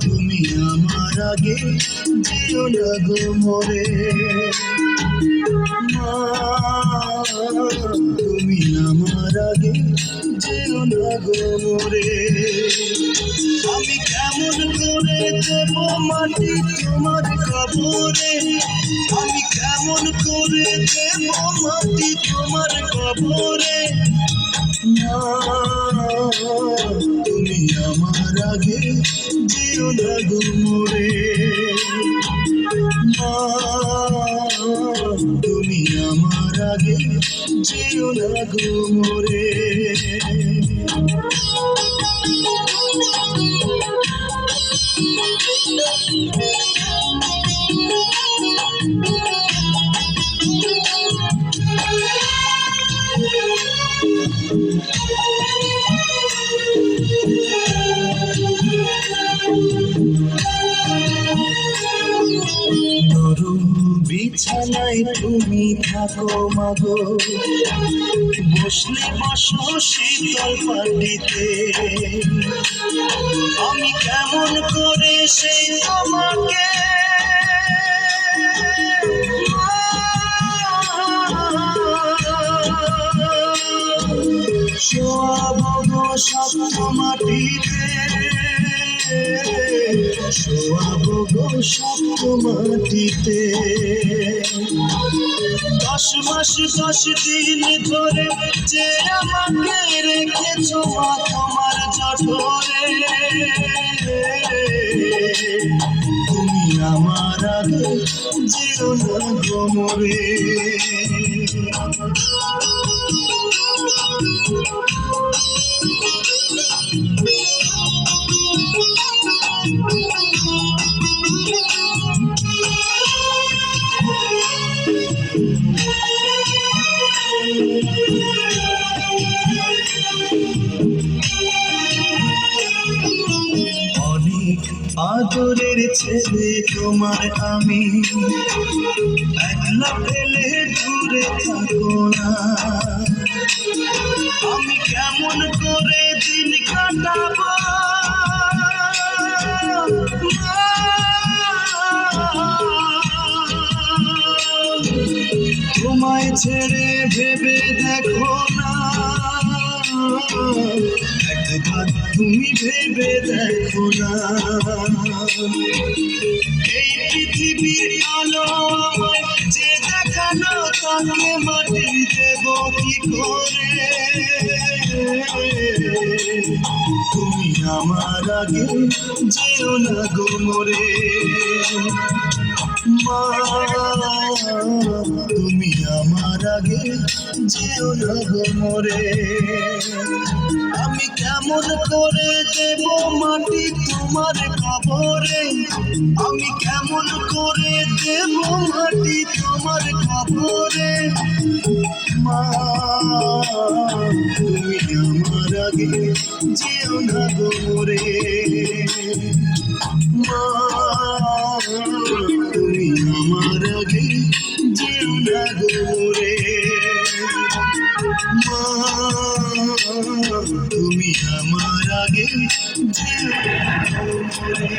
তুমি আমার আগে যেও না গো মোরে, তুমি আমার আগে যেও না গো মোরে। আমি কেমন করে দেব মাটি তোমার কবরে, আমি কেমন করে দেব মাটি তোমার কবরে। তুমি আমার আগে যেও না গো মোরে, তুমি আমার আগে যেও না গো মোরে। নরম বিছানায় তুমি থাকো মাগো, বসলে বসো শীতল পাটিতে। আমি কেমন করে সেই তোমাকে শোয়াবো গো শক্ত মাটিতে, শোয়াবো গো শক্ত মাটিতে। 10 মাস 10 দিন ধরে যে আমাকে রেখেছো মা তোমার জঠরে, তুমি আমার আগে যেও না গো মোরে। অনেক আদরের ছেলে তোমার আমি, একলা ফেলে দূরে থাকো না। আমি কেমন করে দিন কাটাবো তোমায় ছেড়ে ভেবে দেখো না, একবার তুমি ভেবে দেখো না। এই পৃথিবীর আলো আমায় যে দেখানো তাকে মাটি দেব কি করে। তুমি আমার আগে যেও না গো মোরে, তুমি আমার আগে যেও না গো মোরে। আমি কেমন করে দেব মাটি তোমার কবরে, আমি কেমন করে দেব মাটি তোমার কবরে। তুমি আমার আগে যেও না গো মোরে, তুমি আমার আগে যেও না গো মোরে। তুমি আমার আগে যেও না গো মোরে।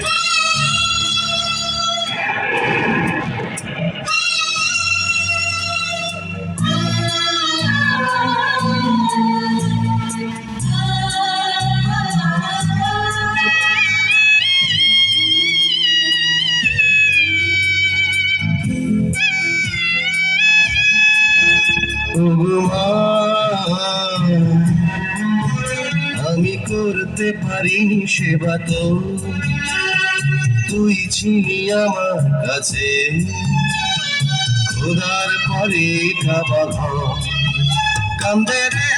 আমি করতে পারিনি সেবা তো, তুই ছিলি আমার কাছে খোদার পরে খাবা কান্দে রে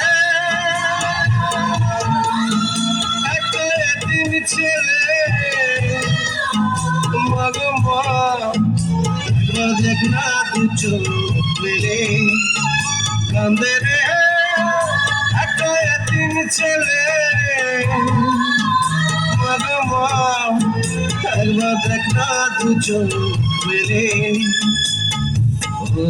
একটা এতিম ছেলে। মাগো মা দেখ না দু চোখ মেলে কান্দে রে একটা এতিম ছেলে। মাগো মা একবার দেখ না দু চোখ মেলে ও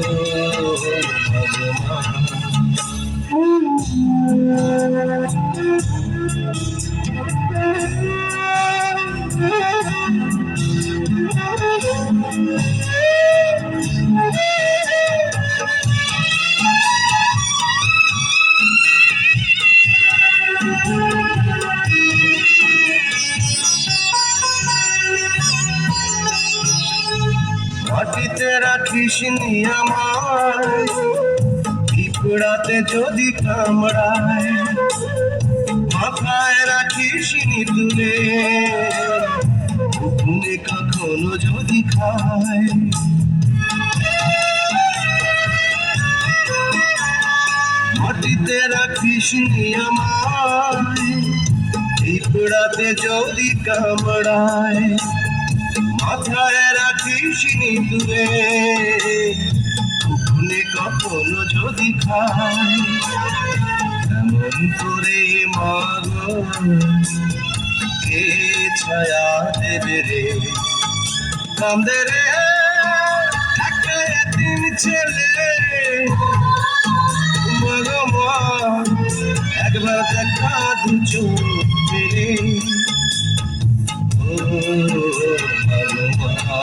মাটিতে রাখিস নি আমায় পিঁপড়াতে যদি কামড়ায় মাথায় রাখিস নি তুলে ঘুমে কখনো যদি খায় মাটিতে রাখিস নি আমায় পিঁপড়াতে যদি কামড়ায় মাথায় রাখিস নি তুলে ঘুমে কখনো যদি খায় এমন করে মাগো কে ছায়া দেবে রে কান্দে রে একটা এতিম ছেলে মাগো মা একবার দেখা দু চোখ মেলে ও মাগো মা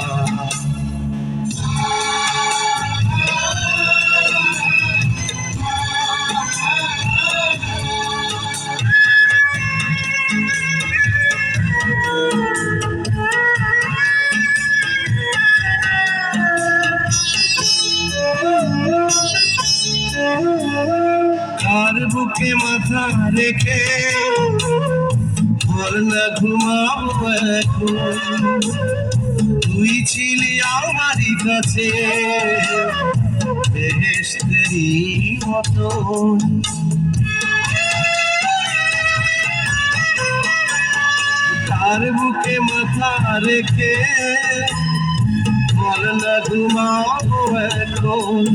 কার বুকে মাথা রেখে বল না ঘুমাবো এখন তুই ছিলি আমারই কাছে বেহেশতেরই মতন কার বুকে মাথা রেখে বল না ঘুমাবো এখন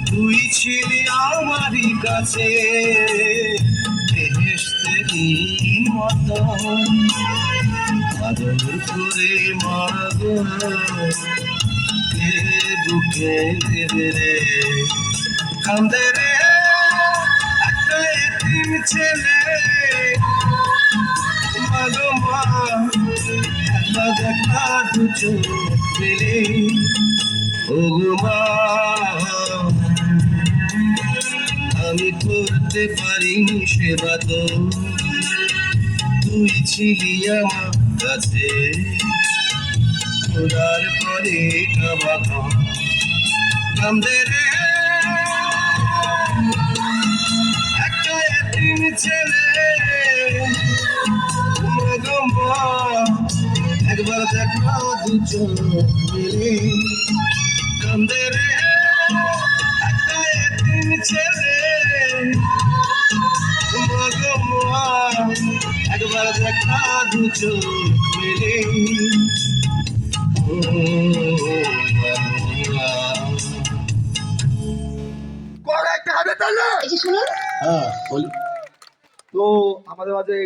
তুই ছিলি আমারই কাছে বেহেশতেরই মতন আদর করে মাগো কে বুকে দেবে রে কান্দে রে একটা এতিম ছেলে মাগো মা একবার দেখা দু চোখ মেলে ও গো মা আমি করতে পারিনি সেবা তো তুই ছিলি আমার কাছে খোদার পরে কান্দে রে একটা এতিম ছেলে মাগো মা একবার দেখা দু চোখ মেলে কান্দে রে একটা এতিম ছেলে মাগো মা একবার দেখা দু চোখ মেলে এই যে শুনুন, হ্যাঁ বলি তো আমাদের মাঝে